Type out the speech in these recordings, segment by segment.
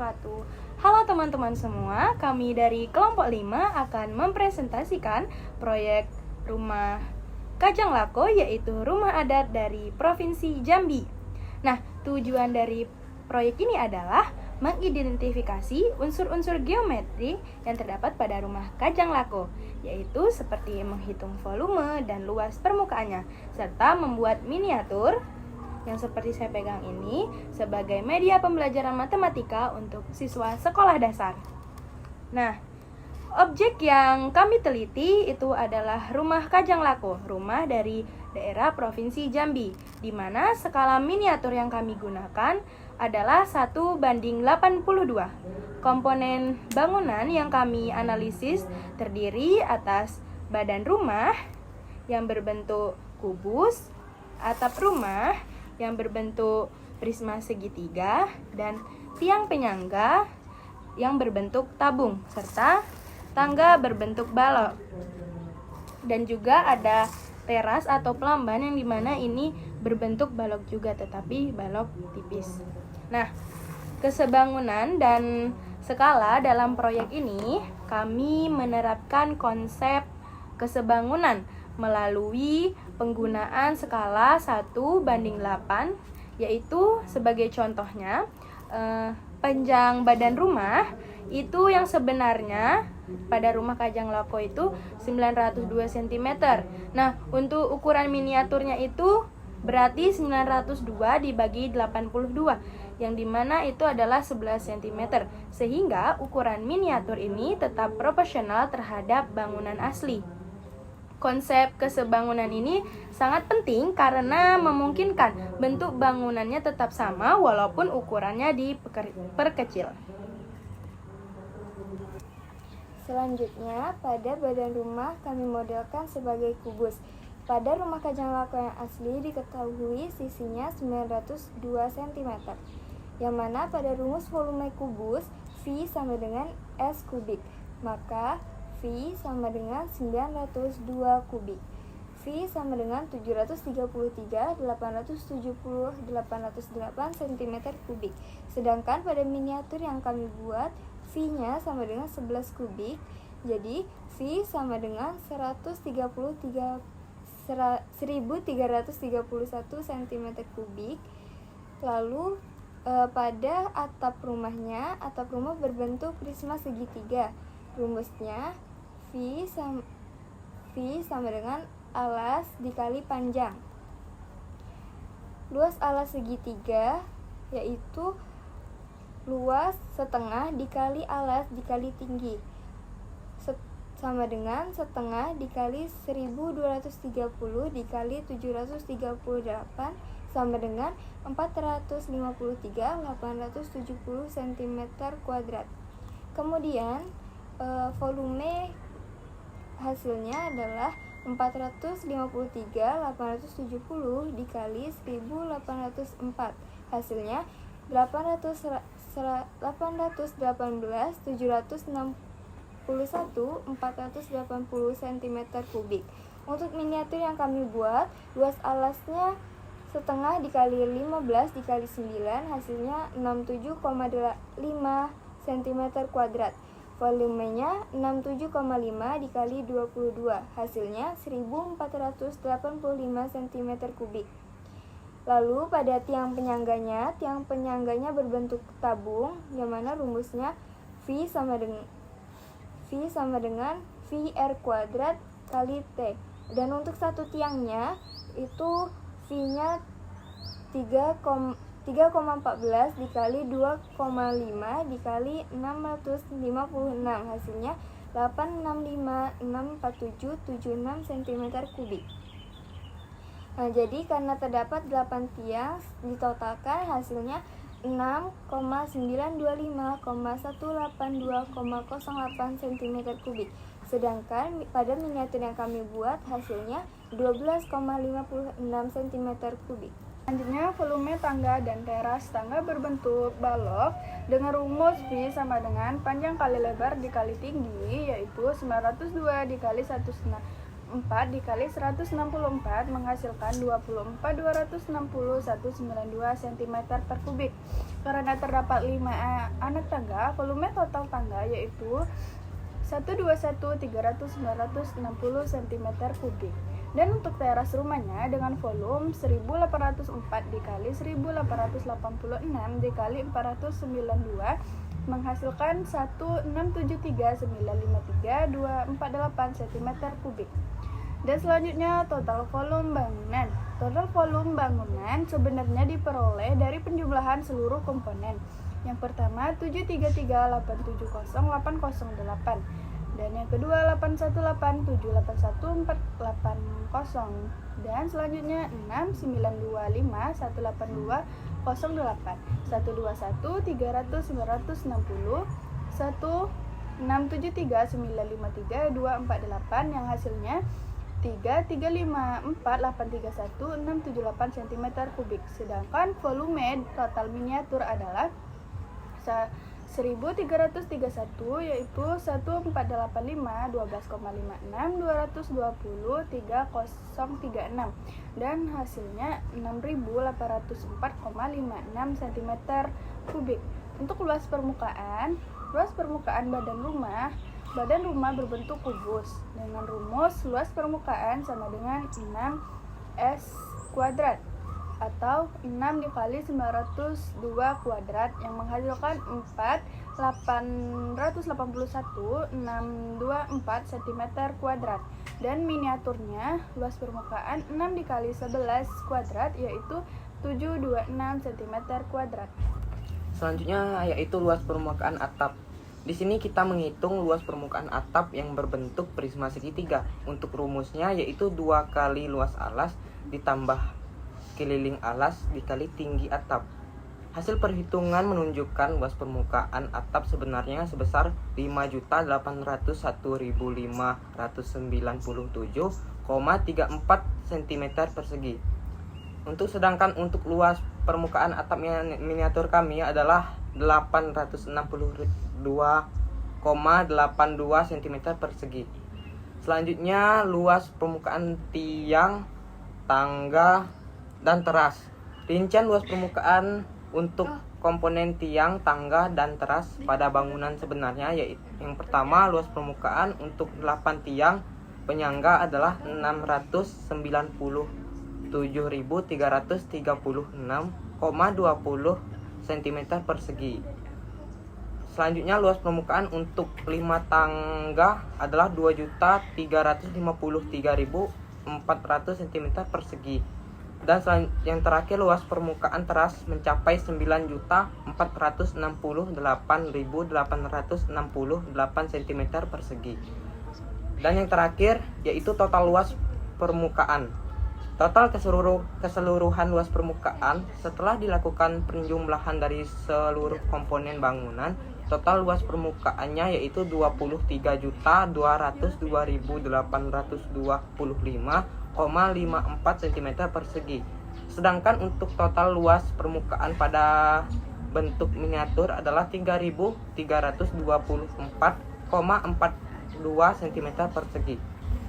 wabarakatuh. Halo teman-teman semua, kami dari kelompok 5 akan mempresentasikan proyek rumah Kajang Lako, yaitu rumah adat dari Provinsi Jambi. Nah, tujuan dari proyek ini adalah mengidentifikasi unsur-unsur geometri yang terdapat pada rumah Kajang Lako, yaitu seperti menghitung volume dan luas permukaannya, serta membuat miniatur yang seperti saya pegang ini sebagai media pembelajaran matematika untuk siswa sekolah dasar. Nah, objek yang kami teliti itu adalah rumah Kajang Lako, rumah dari daerah Provinsi Jambi, di mana skala miniatur yang kami gunakan adalah 1:82. Komponen bangunan yang kami analisis terdiri atas badan rumah yang berbentuk kubus, atap rumah yang berbentuk prisma segitiga, dan tiang penyangga yang berbentuk tabung, serta tangga berbentuk balok. Dan juga ada teras atau pelamban yang dimana ini berbentuk balok juga, tetapi balok tipis. Nah, kesebangunan dan skala dalam proyek ini kami menerapkan konsep kesebangunan melalui penggunaan skala 1:8, yaitu sebagai contohnya panjang badan rumah itu yang sebenarnya pada rumah Kajang Lako itu 902 cm. Nah, untuk ukuran miniaturnya itu berarti 902 dibagi 82, yang dimana itu adalah 11 cm, sehingga ukuran miniatur ini tetap proporsional terhadap bangunan asli. Konsep kesebangunan ini sangat penting karena memungkinkan bentuk bangunannya tetap sama walaupun ukurannya diperkecil. Selanjutnya, pada badan rumah kami modelkan sebagai kubus. Pada rumah Kajang Lako yang asli diketahui sisinya 902 cm, yang mana pada rumus volume kubus V sama dengan S kubik, maka V sama dengan 902 kubik. V sama dengan 733.808 cm kubik. Sedangkan pada miniatur yang kami buat, V-nya sama dengan 11 kubik. Jadi, V sama dengan 1331 cm kubik. Lalu, pada atap rumah berbentuk prisma segitiga. Rumusnya V sama dengan alas dikali panjang. Luas alas segitiga yaitu luas setengah dikali alas dikali tinggi, sama dengan setengah dikali 1230 dikali 738 sama dengan 453.870 cm kuadrat. Kemudian volume hasilnya adalah 453.870 dikali 1804. Hasilnya 818.761.480 cm kubik. Untuk miniatur yang kami buat, luas alasnya setengah dikali 15 dikali 9, hasilnya 67,5 cm kuadrat. Volumenya 67,5 dikali 22, hasilnya 1485 cm kubik. Lalu pada tiang penyangganya berbentuk tabung, yang mana rumusnya V sama dengan VR kuadrat kali T. Dan untuk satu tiangnya itu V-nya 3,14 dikali 2,5 dikali 656, hasilnya 865.64776 cm kubik. Nah, jadi karena terdapat 8 tiang, ditotalkan hasilnya 6,925,182,08 cm kubik. Sedangkan pada miniatur yang kami buat hasilnya 12,56 cm kubik. Selanjutnya, volume tangga dan teras tangga berbentuk balok dengan rumus V sama dengan panjang kali lebar dikali tinggi, yaitu 902 dikali 1,5 dikali 164 menghasilkan 24.260.192 cm per kubik. Karena terdapat 5 anak tangga, volume total tangga yaitu 121.300.960 cm kubik. Dan untuk teras rumahnya dengan volume 1804 dikali 1886 dikali 492 menghasilkan 1673953.248 cm kubik. Dan selanjutnya total volume bangunan. Total volume bangunan sebenarnya diperoleh dari penjumlahan seluruh komponen. Yang pertama 733870808 dan yang kedua 818781480 dan selanjutnya 692518208 121300960 1673953.248 yang hasilnya 3354831.678 cm kubik. Sedangkan volume total miniatur adalah 1331 yaitu 145512,56 dan hasilnya 6804,56 cm kubik. Untuk luas permukaan badan rumah berbentuk kubus dengan rumus luas permukaan sama dengan 6S kuadrat atau 6 dikali 902 kuadrat yang menghasilkan 4.881.624 cm kuadrat. Dan miniaturnya luas permukaan 6 dikali 11 kuadrat yaitu 726 cm kuadrat. Selanjutnya yaitu luas permukaan atap. Di sini kita menghitung luas permukaan atap yang berbentuk prisma segitiga. Untuk rumusnya yaitu 2 kali luas alas ditambah keliling alas dikali tinggi atap. Hasil perhitungan menunjukkan luas permukaan atap sebenarnya sebesar 5.801.597,34 cm persegi. Sedangkan untuk luas permukaan atap miniatur kami adalah 862,82 cm persegi. Selanjutnya luas permukaan tiang, tangga, dan teras. Rincian luas permukaan untuk komponen tiang, tangga, dan teras pada bangunan sebenarnya yaitu yang pertama luas permukaan untuk 8 tiang penyangga adalah 697.336,20 cm persegi. Selanjutnya luas permukaan untuk 5 tangga adalah 2.353.400 cm persegi. Dan yang terakhir luas permukaan teras mencapai 9.468.868 cm persegi. Dan yang terakhir yaitu total luas permukaan. Total keseluruhan luas permukaan setelah dilakukan penjumlahan dari seluruh komponen bangunan, total luas permukaannya yaitu 23.202.825,54 cm persegi. Sedangkan untuk total luas permukaan pada bentuk miniatur adalah 3.324,42 cm persegi.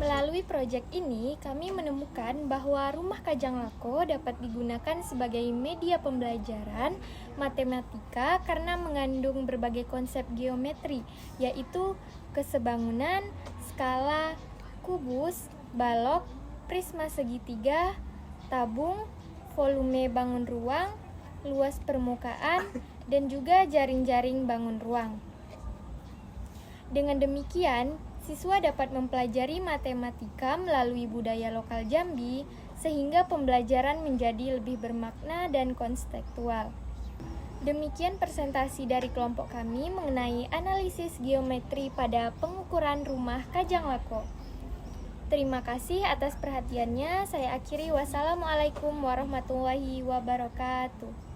Melalui proyek ini, kami menemukan bahwa Rumah Kajang Lako dapat digunakan sebagai media pembelajaran matematika karena mengandung berbagai konsep geometri, yaitu kesebangunan, skala, kubus, balok, prisma segitiga, tabung, volume bangun ruang, luas permukaan, dan juga jaring-jaring bangun ruang. Dengan demikian, siswa dapat mempelajari matematika melalui budaya lokal Jambi, sehingga pembelajaran menjadi lebih bermakna dan konseptual. Demikian presentasi dari kelompok kami mengenai analisis geometri pada pengukuran rumah Kajang Lako. Terima kasih atas perhatiannya. Saya akhiri. Wassalamualaikum warahmatullahi wabarakatuh.